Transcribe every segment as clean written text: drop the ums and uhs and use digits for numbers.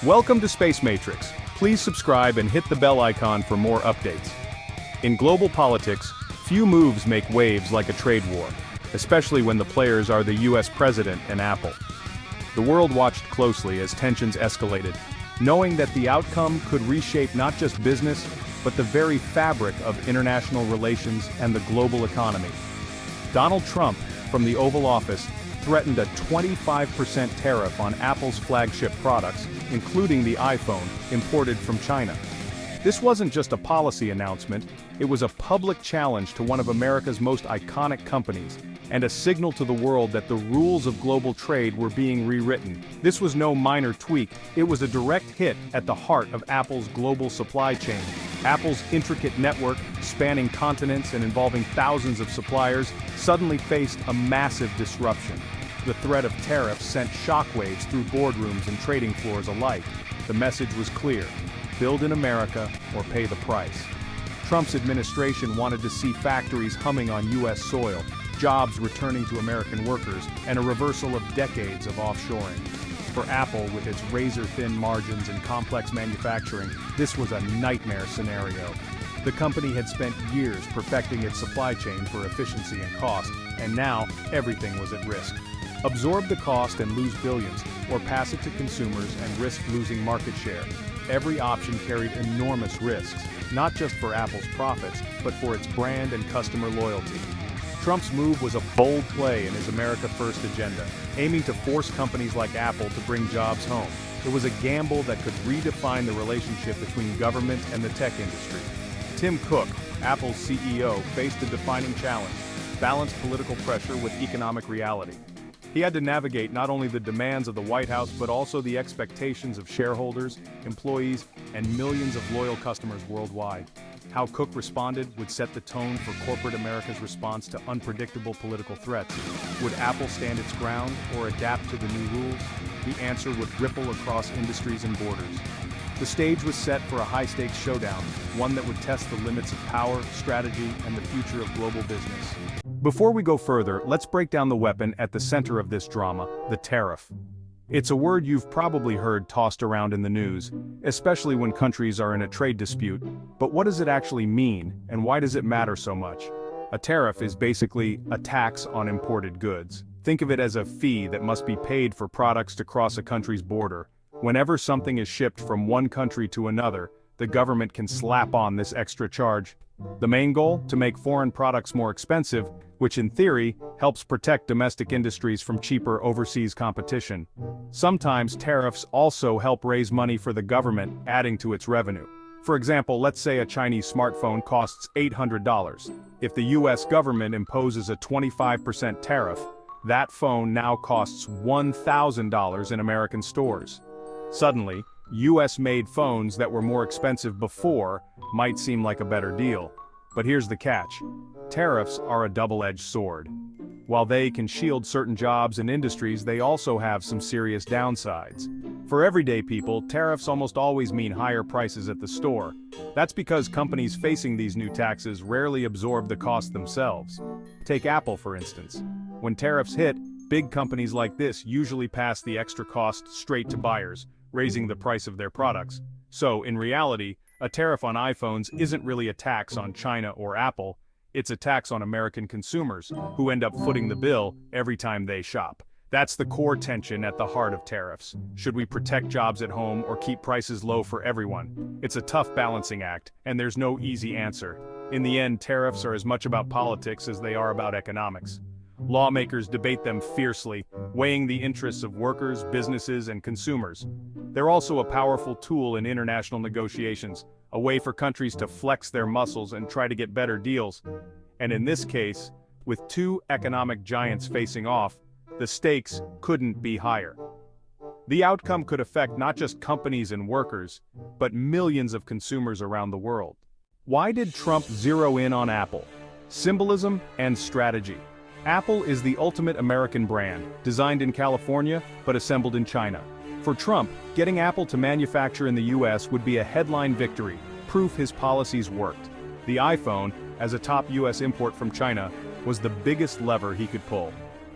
Welcome to Space Matrix. Please subscribe and hit the bell icon for more updates. In global politics, few moves make waves like a trade war, especially when the players are the US president and Apple. The world watched closely as tensions escalated, knowing that the outcome could reshape not just business, but the very fabric of international relations and the global economy. Donald Trump, from the Oval Office, threatened a 25% tariff on Apple's flagship products, including the iPhone, imported from China. This wasn't just a policy announcement, it was a public challenge to one of America's most iconic companies, and a signal to the world that the rules of global trade were being rewritten. This was no minor tweak, it was a direct hit at the heart of Apple's global supply chain. Apple's intricate network, spanning continents and involving thousands of suppliers, suddenly faced a massive disruption. The threat of tariffs sent shockwaves through boardrooms and trading floors alike. The message was clear: build in America or pay the price. Trump's administration wanted to see factories humming on US soil, jobs returning to American workers, and a reversal of decades of offshoring. For Apple, with its razor-thin margins and complex manufacturing, this was a nightmare scenario. The company had spent years perfecting its supply chain for efficiency and cost, and now everything was at risk. Absorb the cost and lose billions, or pass it to consumers and risk losing market share. Every option carried enormous risks, not just for Apple's profits, but for its brand and customer loyalty. Trump's move was a bold play in his America First agenda, aiming to force companies like Apple to bring jobs home. It was a gamble that could redefine the relationship between government and the tech industry. Tim Cook, Apple's CEO, faced a defining challenge: balance political pressure with economic reality. He had to navigate not only the demands of the White House but also the expectations of shareholders, employees, and millions of loyal customers worldwide. How Cook responded would set the tone for corporate America's response to unpredictable political threats. Would Apple stand its ground or adapt to the new rules? The answer would ripple across industries and borders. The stage was set for a high-stakes showdown, one that would test the limits of power, strategy, and the future of global business. Before we go further, let's break down the weapon at the center of this drama, the tariff. It's a word you've probably heard tossed around in the news, especially when countries are in a trade dispute. But what does it actually mean, and why does it matter so much? A tariff is basically a tax on imported goods. Think of it as a fee that must be paid for products to cross a country's border. Whenever something is shipped from one country to another, the government can slap on this extra charge. The main goal? To make foreign products more expensive, which in theory helps protect domestic industries from cheaper overseas competition. Sometimes tariffs also help raise money for the government, adding to its revenue. For example, let's say a Chinese smartphone costs $800. If the US government imposes a 25% tariff, that phone now costs $1,000 in American stores. Suddenly, US-made phones that were more expensive before might seem like a better deal. But here's the catch: tariffs are a double-edged sword. While they can shield certain jobs and industries, they also have some serious downsides. For everyday people, tariffs almost always mean higher prices at the store. That's because companies facing these new taxes rarely absorb the cost themselves. Take Apple, for instance. When tariffs hit, big companies like this usually pass the extra cost straight to buyers, raising the price of their products. So, in reality, a tariff on iPhones isn't really a tax on China or Apple, it's a tax on American consumers, who end up footing the bill every time they shop. That's the core tension at the heart of tariffs. Should we protect jobs at home or keep prices low for everyone? It's a tough balancing act, and there's no easy answer. In the end, tariffs are as much about politics as they are about economics. Lawmakers debate them fiercely, weighing the interests of workers, businesses, and consumers. They're also a powerful tool in international negotiations, a way for countries to flex their muscles and try to get better deals. And in this case, with two economic giants facing off, the stakes couldn't be higher. The outcome could affect not just companies and workers, but millions of consumers around the world. Why did Trump zero in on Apple? Symbolism and strategy. Apple is the ultimate American brand, designed in California, but assembled in China. For Trump, getting Apple to manufacture in the US would be a headline victory, proof his policies worked. The iPhone, as a top US import from China, was the biggest lever he could pull.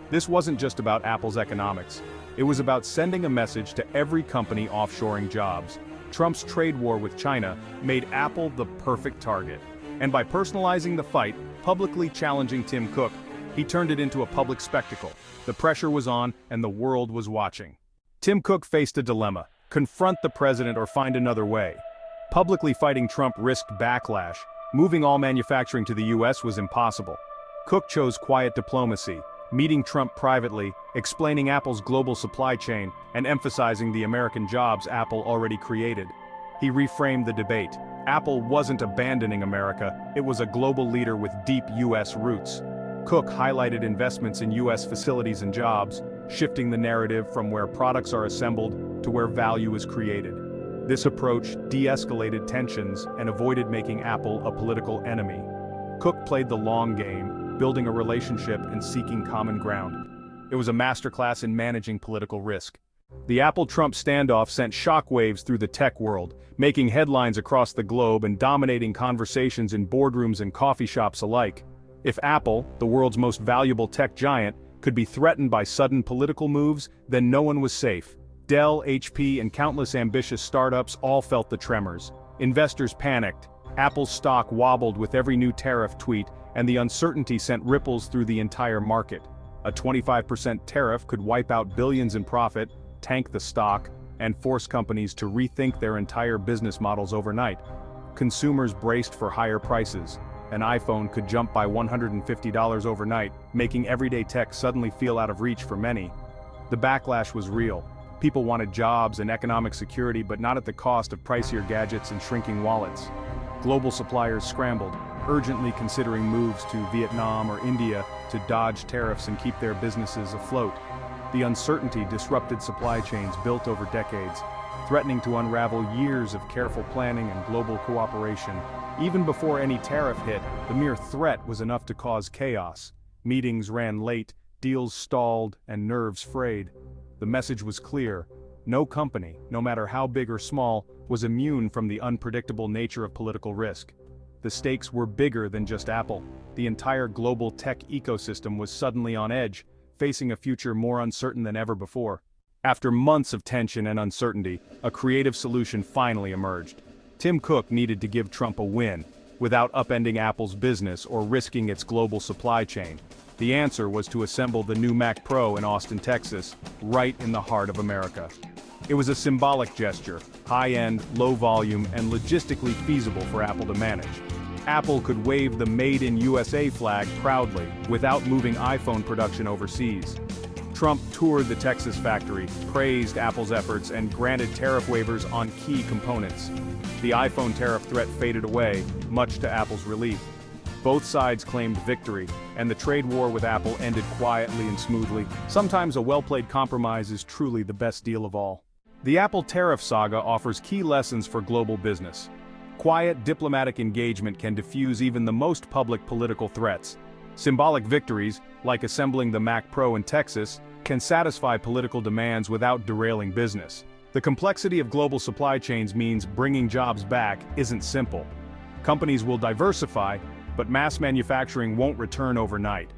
This wasn't just about Apple's economics. It was about sending a message to every company offshoring jobs. Trump's trade war with China made Apple the perfect target. And by personalizing the fight, publicly challenging Tim Cook, he turned it into a public spectacle. The pressure was on, and the world was watching. Tim Cook faced a dilemma: confront the president or find another way. Publicly fighting Trump risked backlash. Moving all manufacturing to the US was impossible. Cook chose quiet diplomacy, meeting Trump privately, explaining Apple's global supply chain, and emphasizing the American jobs Apple already created. He reframed the debate. Apple wasn't abandoning America, it was a global leader with deep US roots. Cook highlighted investments in US facilities and jobs, shifting the narrative from where products are assembled to where value is created. This approach de-escalated tensions and avoided making Apple a political enemy. Cook played the long game, building a relationship and seeking common ground. It was a masterclass in managing political risk. The Apple-Trump standoff sent shockwaves through the tech world, making headlines across the globe and dominating conversations in boardrooms and coffee shops alike. If Apple, the world's most valuable tech giant, could be threatened by sudden political moves, then no one was safe. Dell, HP, and countless ambitious startups all felt the tremors. Investors panicked. Apple's stock wobbled with every new tariff tweet, and the uncertainty sent ripples through the entire market. A 25% tariff could wipe out billions in profit, tank the stock, and force companies to rethink their entire business models overnight. Consumers braced for higher prices. An iPhone could jump by $150 overnight, making everyday tech suddenly feel out of reach for many. The backlash was real. People wanted jobs and economic security, but not at the cost of pricier gadgets and shrinking wallets. Global suppliers scrambled, urgently considering moves to Vietnam or India to dodge tariffs and keep their businesses afloat. The uncertainty disrupted supply chains built over decades, threatening to unravel years of careful planning and global cooperation. Even before any tariff hit, the mere threat was enough to cause chaos. Meetings ran late, deals stalled, and nerves frayed. The message was clear: no company, no matter how big or small, was immune from the unpredictable nature of political risk. The stakes were bigger than just Apple. The entire global tech ecosystem was suddenly on edge, facing a future more uncertain than ever before. After months of tension and uncertainty, a creative solution finally emerged. Tim Cook needed to give Trump a win, without upending Apple's business or risking its global supply chain. The answer was to assemble the new Mac Pro in Austin, Texas, right in the heart of America. It was a symbolic gesture, high-end, low-volume, and logistically feasible for Apple to manage. Apple could wave the Made in USA flag proudly, without moving iPhone production overseas. Trump toured the Texas factory, praised Apple's efforts, and granted tariff waivers on key components. The iPhone tariff threat faded away, much to Apple's relief. Both sides claimed victory, and the trade war with Apple ended quietly and smoothly. Sometimes a well-played compromise is truly the best deal of all. The Apple tariff saga offers key lessons for global business. Quiet, diplomatic engagement can diffuse even the most public political threats. Symbolic victories, like assembling the Mac Pro in Texas, can satisfy political demands without derailing business. The complexity of global supply chains means bringing jobs back isn't simple. Companies will diversify, but mass manufacturing won't return overnight.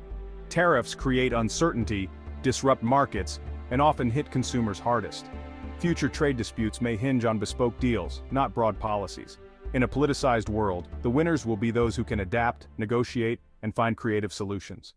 Tariffs create uncertainty, disrupt markets, and often hit consumers hardest. Future trade disputes may hinge on bespoke deals, not broad policies. In a politicized world, the winners will be those who can adapt, negotiate, and find creative solutions.